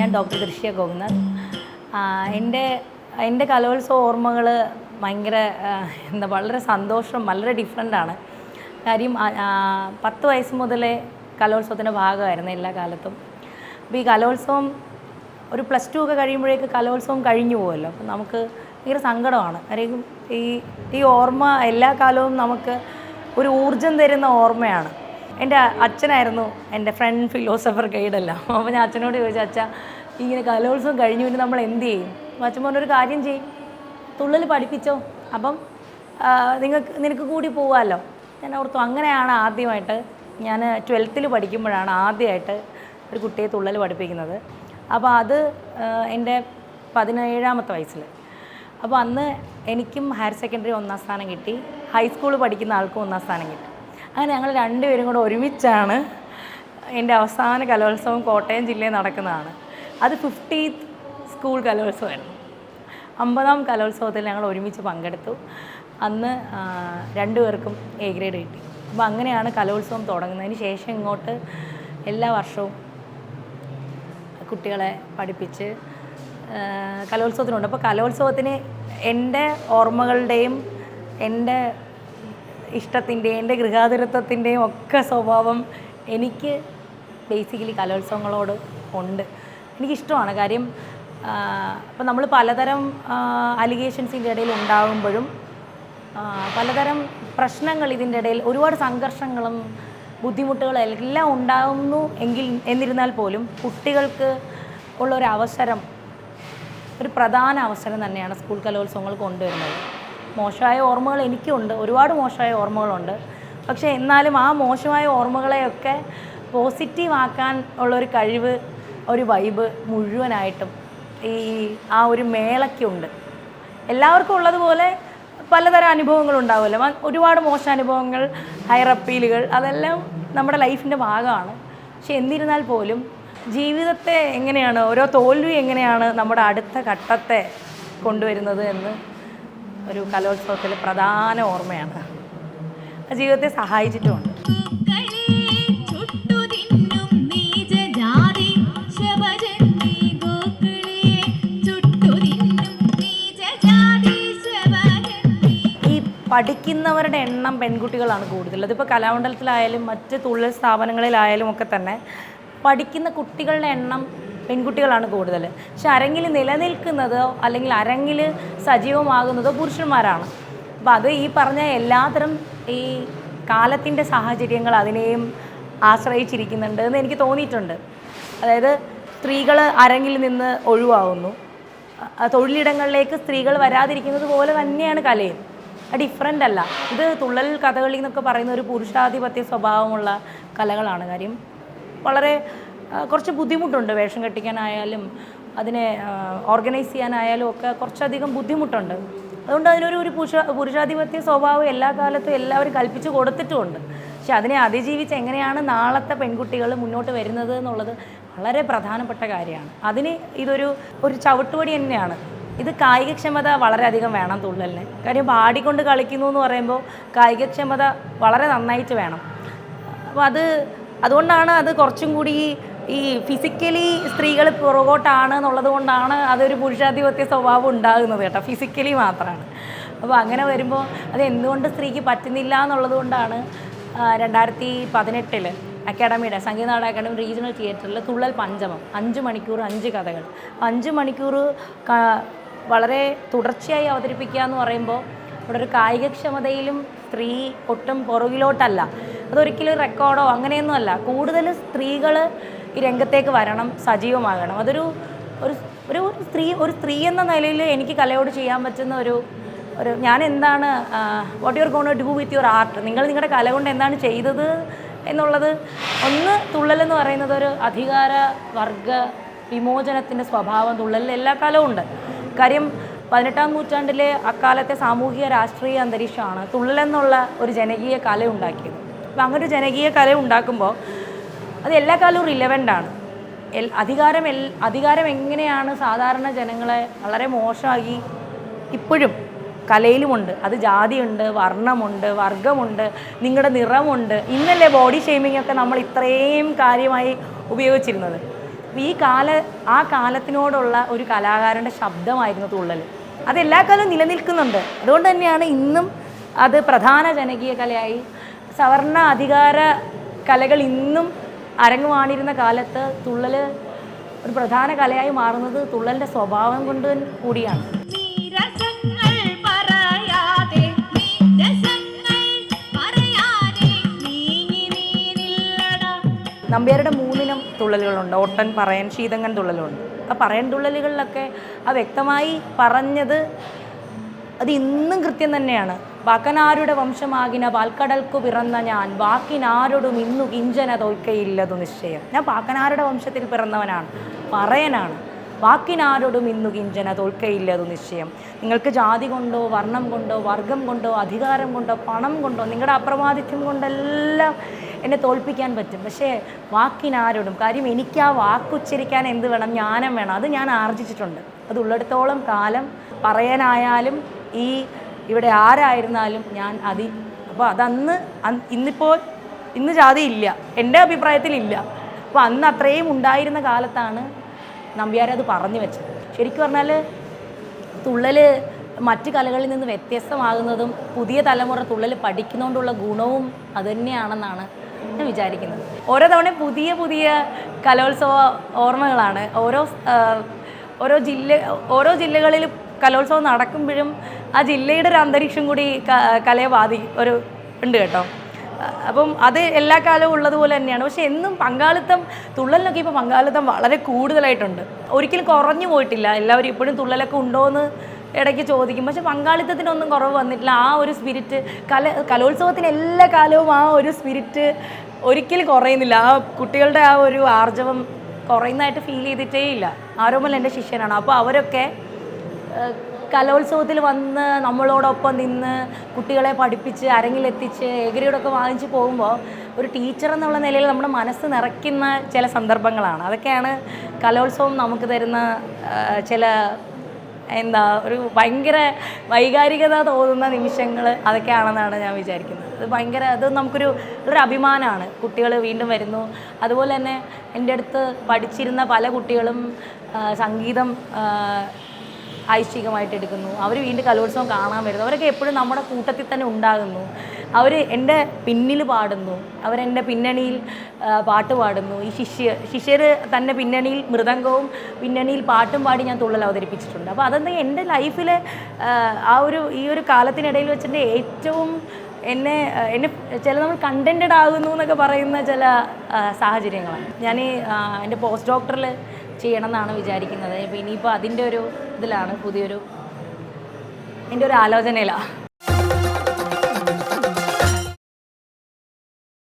ഞാൻ ഡോക്ടർ ദൃശ്യ ഗോപിനാഥ്. എൻ്റെ എൻ്റെ കലോത്സവ ഓർമ്മകൾ ഭയങ്കര വളരെ സന്തോഷം, വളരെ ഡിഫറെൻ്റാണ്. കാര്യം 10 വയസ്സ് മുതലേ കലോത്സവത്തിൻ്റെ ഭാഗമായിരുന്നു എല്ലാ കാലത്തും. അപ്പോൾ ഈ കലോത്സവം ഒരു +2 ഒക്കെ കഴിയുമ്പോഴേക്ക് കലോത്സവം കഴിഞ്ഞു പോകുമല്ലോ. അപ്പം നമുക്ക് ഭയങ്കര സങ്കടമാണ്. കാര്യം ഈ ഓർമ്മ എല്ലാ കാലവും നമുക്ക് ഒരു ഊർജം തരുന്ന ഓർമ്മയാണ്. എൻ്റെ അച്ഛനായിരുന്നു എൻ്റെ ഫ്രണ്ട്, ഫിലോസഫർ, ഗൈഡെല്ലാം. അപ്പോൾ ഞാൻ അച്ഛനോട് ചോദിച്ചു, അച്ഛാ ഇങ്ങനെ കലോത്സവം കഴിഞ്ഞു പിന്നെ നമ്മൾ എന്ത് ചെയ്യും? അപ്പോൾ അച്ഛൻ പറഞ്ഞൊരു കാര്യം ചെയ്യും, തുള്ളൽ പഠിപ്പിച്ചോ, അപ്പം നിനക്ക് കൂടി പോകാമല്ലോ. ഞാൻ ഓർത്തു. അങ്ങനെയാണ് ആദ്യമായിട്ട് ഞാൻ 12th പഠിക്കുമ്പോഴാണ് ആദ്യമായിട്ട് ഒരു കുട്ടിയെ തുള്ളൽ പഠിപ്പിക്കുന്നത്. അപ്പോൾ അത് എൻ്റെ 17ാമത്തെ വയസ്സിൽ. അപ്പോൾ അന്ന് എനിക്കും ഹയർ സെക്കൻഡറി 1ാം സ്ഥാനം കിട്ടി, ഹൈസ്കൂൾ പഠിക്കുന്ന ആൾക്കും 1ാം സ്ഥാനം കിട്ടി. അങ്ങനെ ഞങ്ങൾ രണ്ടുപേരും കൂടെ ഒരുമിച്ചാണ് എൻ്റെ അവസാന കലോത്സവം കോട്ടയം ജില്ലയിൽ നടക്കുന്നതാണ്. അത് 50th സ്കൂൾ കലോത്സവമായിരുന്നു. 50ാം കലോത്സവത്തിൽ ഞങ്ങൾ ഒരുമിച്ച് പങ്കെടുത്തു. അന്ന് രണ്ടുപേർക്കും A ഗ്രേഡ് കിട്ടി. അപ്പോൾ അങ്ങനെയാണ് കലോത്സവം തുടങ്ങുന്നതിന് ശേഷം ഇങ്ങോട്ട് എല്ലാ വർഷവും കുട്ടികളെ പഠിപ്പിച്ച് കലോത്സവത്തിനുണ്ട്. അപ്പോൾ കലോത്സവത്തിന് എൻ്റെ ഓർമ്മകളുടെയും എൻ്റെ ഇഷ്ടത്തിൻ്റെയും എൻ്റെ ഗൃഹാതുരത്വത്തിൻ്റെയും ഒക്കെ സ്വഭാവം എനിക്ക് ബേസിക്കലി കലോത്സവങ്ങളോട് ഉണ്ട്. എനിക്കിഷ്ടമാണ്. കാര്യം അപ്പോൾ നമ്മൾ പലതരം അലിഗേഷൻസിൻ്റെ ഇടയിൽ ഉണ്ടാകുമ്പോഴും പലതരം പ്രശ്നങ്ങൾ ഇതിൻ്റെ ഇടയിൽ, ഒരുപാട് സംഘർഷങ്ങളും ബുദ്ധിമുട്ടുകളും എല്ലാം ഉണ്ടാകുന്നു എന്നിരുന്നാൽ പോലും കുട്ടികൾക്ക് ഉള്ളൊരവസരം, ഒരു പ്രധാന അവസരം തന്നെയാണ് സ്കൂൾ കലോത്സവങ്ങൾ കൊണ്ടുവരുന്നത്. മോശമായ ഓർമ്മകൾ എനിക്കുണ്ട്, ഒരുപാട് മോശമായ ഓർമ്മകളുണ്ട്. പക്ഷേ എന്നാലും ആ മോശമായ ഓർമ്മകളെയൊക്കെ പോസിറ്റീവ് ആക്കാൻ ഉള്ളൊരു കഴിവ്, ഒരു വൈബ് മുഴുവനായിട്ടും ആ ഒരു മേളയ്ക്കുണ്ട്. എല്ലാവർക്കും ഉള്ളതുപോലെ പലതരം അനുഭവങ്ങളുണ്ടാവുമല്ലോ. ഒരുപാട് മോശം അനുഭവങ്ങൾ, ഹയർ അപ്പീലുകൾ, അതെല്ലാം നമ്മുടെ ലൈഫിൻ്റെ ഭാഗമാണ്. പക്ഷെ എന്നിരുന്നാൽ പോലും ജീവിതത്തെ എങ്ങനെയാണ്, ഓരോ തോൽവി എങ്ങനെയാണ് നമ്മുടെ അടുത്ത ഘട്ടത്തെ കൊണ്ടുവരുന്നത് എന്ന് ഒരു കലോത്സവത്തിലെ പ്രധാന ഓർമ്മയാണ്. ജീവിതത്തെ സഹായിച്ചിട്ടുമുണ്ട്. പഠിക്കുന്നവരുടെ എണ്ണം പെൺകുട്ടികളാണ് കൂടുതൽ. അതിപ്പോൾ കലാമണ്ഡലത്തിലായാലും മറ്റ് തുള്ളൽ സ്ഥാപനങ്ങളിലായാലും ഒക്കെ തന്നെ പഠിക്കുന്ന കുട്ടികളുടെ എണ്ണം പെൺകുട്ടികളാണ് കൂടുതൽ. പക്ഷെ അരങ്ങിൽ നിലനിൽക്കുന്നതോ അല്ലെങ്കിൽ അരങ്ങിൽ സജീവമാകുന്നതോ പുരുഷന്മാരാണ്. അപ്പോൾ അത് ഈ പറഞ്ഞ എല്ലാത്തരം ഈ കാലത്തിൻ്റെ സാഹചര്യങ്ങൾ അതിനെയും ആശ്രയിച്ചിരിക്കുന്നുണ്ട് എന്ന് എനിക്ക് തോന്നിയിട്ടുണ്ട്. അതായത് സ്ത്രീകൾ അരങ്ങിൽ നിന്ന് ഒഴിവാകുന്നു, തൊഴിലിടങ്ങളിലേക്ക് സ്ത്രീകൾ വരാതിരിക്കുന്നത് പോലെ തന്നെയാണ് കലയും. ഡിഫറൻ്റ് അല്ല. ഇത് തുള്ളൽ, കഥകളി എന്നൊക്കെ പറയുന്ന ഒരു പുരുഷാധിപത്യ സ്വഭാവമുള്ള കലകളാണ്. കാര്യം വളരെ കുറച്ച് ബുദ്ധിമുട്ടുണ്ട്. വേഷം കെട്ടിക്കാനായാലും അതിനെ ഓർഗനൈസ് ചെയ്യാനായാലും ഒക്കെ കുറച്ചധികം ബുദ്ധിമുട്ടുണ്ട്. അതുകൊണ്ട് അതിനൊരു പുരുഷാധിപത്യ സ്വഭാവം എല്ലാ കാലത്തും എല്ലാവരും കൽപ്പിച്ചു കൊടുത്തിട്ടുമുണ്ട്. പക്ഷെ അതിനെ അതിജീവിച്ച് എങ്ങനെയാണ് നാളത്തെ പെൺകുട്ടികൾ മുന്നോട്ട് വരുന്നത് എന്നുള്ളത് വളരെ പ്രധാനപ്പെട്ട കാര്യമാണ്. അതിന് ഇതൊരു ചവിട്ടുപടി തന്നെയാണ്. ഇത് കായികക്ഷമത വളരെയധികം വേണം തുള്ളലിന്. കാര്യം പാടിക്കൊണ്ട് കളിക്കുന്നു എന്ന് പറയുമ്പോൾ കായികക്ഷമത വളരെ നന്നായിട്ട് വേണം. അപ്പോൾ അതുകൊണ്ടാണ് അത് കുറച്ചും കൂടി ഈ ഫിസിക്കലി സ്ത്രീകൾ പുറകോട്ടാണ് എന്നുള്ളത് കൊണ്ടാണ് അതൊരു പുരുഷാധിപത്യ സ്വഭാവം ഉണ്ടാകുന്നത് കേട്ടോ. ഫിസിക്കലി മാത്രമാണ്. അപ്പോൾ അങ്ങനെ വരുമ്പോൾ അത് എന്തുകൊണ്ട് സ്ത്രീക്ക് പറ്റുന്നില്ല എന്നുള്ളത് കൊണ്ടാണ് 2018 അക്കാഡമിയുടെ സംഗീതനാടക അക്കാഡമി റീജിയണൽ തിയേറ്ററിൽ തുള്ളൽ പഞ്ചമം 5 മണിക്കൂർ 5 കഥകൾ 5 മണിക്കൂർ വളരെ തുടർച്ചയായി അവതരിപ്പിക്കുക എന്ന് പറയുമ്പോൾ ഇവിടെ ഒരു കായികക്ഷമതയിലും സ്ത്രീ ഒട്ടും പുറകിലോട്ടല്ല. അതൊരിക്കലും റെക്കോർഡോ അങ്ങനെയൊന്നുമല്ല. കൂടുതൽ സ്ത്രീകൾ ഈ രംഗത്തേക്ക് വരണം, സജീവമാകണം. അതൊരു സ്ത്രീ എന്ന നിലയിൽ എനിക്ക് കലയോട് ചെയ്യാൻ പറ്റുന്ന ഒരു ഞാൻ എന്താണ്, what you are gonna do with your art, നിങ്ങൾ നിങ്ങളുടെ കല കൊണ്ട് എന്താണ് ചെയ്തത് എന്നുള്ളത്. ഒന്ന്, തുള്ളലെന്ന് പറയുന്നത് ഒരു അധികാര വർഗ വിമോചനത്തിൻ്റെ സ്വഭാവം തുള്ളലിൽ എല്ലാ കാലവും ഉണ്ട്. കാര്യം 18ാം നൂറ്റാണ്ടിലെ അക്കാലത്തെ സാമൂഹിക രാഷ്ട്രീയ അന്തരീക്ഷമാണ് തുള്ളലെന്നുള്ള ഒരു ജനകീയ കല ഉണ്ടാക്കിയത്. അപ്പോൾ അങ്ങനെ ഒരു ജനകീയ കല ഉണ്ടാക്കുമ്പോൾ അത് എല്ലാ കാലവും റിലവൻ്റാണ്. അധികാരം എങ്ങനെയാണ് സാധാരണ ജനങ്ങളെ വളരെ മോശമാക്കി ഇപ്പോഴും കലയിലുമുണ്ട്. അത് ജാതിയുണ്ട്, വർണ്ണമുണ്ട്, വർഗമുണ്ട്, നിങ്ങളുടെ നിറമുണ്ട്. ഇന്നല്ലേ ബോഡി ഷെയ്മിംഗ് ഒക്കെ നമ്മൾ ഇത്രയും കാര്യമായി ഉപയോഗിച്ചിരുന്നത്. ആ കാലത്തിനോടുള്ള ഒരു കലാകാരൻ്റെ ശബ്ദമായിരുന്നു തുള്ളൽ. അതെല്ലാ കാലവും നിലനിൽക്കുന്നുണ്ട്. അതുകൊണ്ട് തന്നെയാണ് ഇന്നും അത് പ്രധാന ജനകീയ കലയായി. സവർണ അധികാര കലകൾ ഇന്നും അരങ്ങുവാണിരുന്ന കാലത്ത് തുള്ളൽ ഒരു പ്രധാന കലയായി മാറുന്നത് തുള്ളലിൻ്റെ സ്വഭാവം കൊണ്ട് കൂടിയാണ്. നമ്പ്യാരുടെ 3 ഇനം തുള്ളലുകളുണ്ട്. ഓട്ടൻ, പറയൻ, ശീതങ്ങൻ തുള്ളലുണ്ട്. ആ പറയൻ തുള്ളലുകളിലൊക്കെ ആ വ്യക്തമായി പറഞ്ഞത് അത് ഇന്നും കൃത്യം തന്നെയാണ്. വാക്കനാരുടെ വംശമാകിന പാൽക്കടൽക്കു പിറന്ന ഞാൻ വാക്കിനാരോടും ഇന്നു കിഞ്ചന തോൽക്കയില്ലതു നിശ്ചയം. ഞാൻ പാക്കനാരുടെ വംശത്തിൽ പിറന്നവനാണ്, പറയനാണ്. വാക്കിനാരോടും ഇന്നു കിഞ്ചന തോൽക്കയില്ലതു നിശ്ചയം. നിങ്ങൾക്ക് ജാതി കൊണ്ടോ വർണ്ണം കൊണ്ടോ വർഗം കൊണ്ടോ അധികാരം കൊണ്ടോ പണം കൊണ്ടോ നിങ്ങളുടെ അപ്രമാദിത്യം കൊണ്ടെല്ലാം എന്നെ തോൽപ്പിക്കാൻ പറ്റും. പക്ഷേ വാക്കിനാരോടും, കാര്യം എനിക്ക് ആ വാക്കുച്ചരിക്കാൻ എന്ത് വേണം? ജ്ഞാനം വേണം. അത് ഞാൻ ആർജിച്ചിട്ടുണ്ട്. അത് ഉള്ളിടത്തോളം കാലം പറയാനായാലും ഇവിടെ ആരായിരുന്നാലും ഞാൻ അപ്പോൾ അതന്ന് ഇന്ന് ജാതി ഇല്ല, എൻ്റെ അഭിപ്രായത്തിലില്ല. അപ്പോൾ അന്ന് അത്രയും ഉണ്ടായിരുന്ന കാലത്താണ് നമ്പ്യാരത് പറഞ്ഞു വെച്ചത്. ശരിക്കും പറഞ്ഞാൽ തുള്ളൽ മറ്റ് കലകളിൽ നിന്ന് വ്യത്യസ്തമാകുന്നതും പുതിയ തലമുറ തുള്ളൽ പഠിക്കുന്നതുകൊണ്ടുള്ള ഗുണവും അതുതന്നെയാണെന്നാണ് ഞാൻ വിചാരിക്കുന്നത്. ഓരോ തവണയും പുതിയ പുതിയ കലോത്സവ ഓർമ്മകളാണ്. ഓരോ ജില്ലകളിൽ കലോത്സവം നടക്കുമ്പോഴും ആ ജില്ലയുടെ ഒരു അന്തരീക്ഷം കൂടി കലയെ ഉണ്ട് കേട്ടോ. അപ്പം അത് എല്ലാ കാലവും ഉള്ളതുപോലെ തന്നെയാണ്. പക്ഷെ എന്നും പങ്കാളിത്തം, തുള്ളലിനൊക്കെ ഇപ്പോൾ പങ്കാളിത്തം വളരെ കൂടുതലായിട്ടുണ്ട്. ഒരിക്കലും കുറഞ്ഞു പോയിട്ടില്ല. എല്ലാവരും ഇപ്പോഴും തുള്ളലൊക്കെ ഉണ്ടോ എന്ന് ഇടയ്ക്ക് ചോദിക്കും. പക്ഷെ പങ്കാളിത്തത്തിനൊന്നും കുറവ് വന്നിട്ടില്ല. ആ ഒരു സ്പിരിറ്റ് കലോത്സവത്തിന് എല്ലാ കാലവും ആ ഒരു സ്പിരിറ്റ് ഒരിക്കലും കുറയുന്നില്ല. ആ കുട്ടികളുടെ ആ ഒരു ആർജവം കുറയുന്നതായിട്ട് ഫീൽ ചെയ്തിട്ടേ ഇല്ല. ആരോമൽ എൻ്റെ ശിഷ്യനാണ്. അപ്പോൾ അവരൊക്കെ കലോത്സവത്തിൽ വന്ന് നമ്മളോടൊപ്പം നിന്ന് കുട്ടികളെ പഠിപ്പിച്ച് അരങ്ങിലെത്തിച്ച് എ-ഗ്രേഡൊക്കെ വാങ്ങിച്ച് പോകുമ്പോൾ ഒരു ടീച്ചർ എന്നുള്ള നിലയിൽ നമ്മുടെ മനസ്സ് നിറയ്ക്കുന്ന ചില സന്ദർഭങ്ങളാണ്. അതൊക്കെയാണ് കലോത്സവം നമുക്ക് തരുന്ന ചില ഒരു ഭയങ്കര വൈകാരികത തോന്നുന്ന നിമിഷങ്ങൾ അതൊക്കെയാണെന്നാണ് ഞാൻ വിചാരിക്കുന്നത്. അത് നമുക്കൊരു അഭിമാനമാണ്. കുട്ടികൾ വീണ്ടും വരുന്നു. അതുപോലെ തന്നെ എൻ്റെ അടുത്ത് പഠിച്ചിരുന്ന പല കുട്ടികളും സംഗീതം ഐച്ഛികമായിട്ട് എടുക്കുന്നു. അവർ വീണ്ടും കലോത്സവം കാണാൻ വരുന്നു. അവരൊക്കെ എപ്പോഴും നമ്മുടെ കൂട്ടത്തിൽ തന്നെ ഉണ്ടാകുന്നു. അവർ എൻ്റെ പിന്നിൽ പാടുന്നു, അവരെൻ്റെ പിന്നണിയിൽ പാട്ട് പാടുന്നു. ഈ ശിഷ്യർ തന്നെ പിന്നണിയിൽ മൃദംഗവും പിന്നണിയിൽ പാട്ടും പാടി ഞാൻ തുള്ളൽ അവതരിപ്പിച്ചിട്ടുണ്ട്. അപ്പോൾ അതെന്താ എൻ്റെ ലൈഫിൽ ഈ ഒരു കാലത്തിനിടയിൽ വെച്ചിട്ട് ഏറ്റവും എന്നെ നമ്മൾ കണ്ടൻറ്റഡ് ആകുന്നു എന്നൊക്കെ പറയുന്ന ചില സാഹചര്യങ്ങളാണ്. ഞാൻ എൻ്റെ പോസ്റ്റ് ഡോക്ടറിൽ ചെയ്യണം എന്നാണ് വിചാരിക്കുന്നത്. അപ്പോൾ ഇനിയിപ്പോൾ അതിൻ്റെ ഒരു ഇതിലാണ് എൻ്റെ ഒരു ആലോചനയിലാണ്.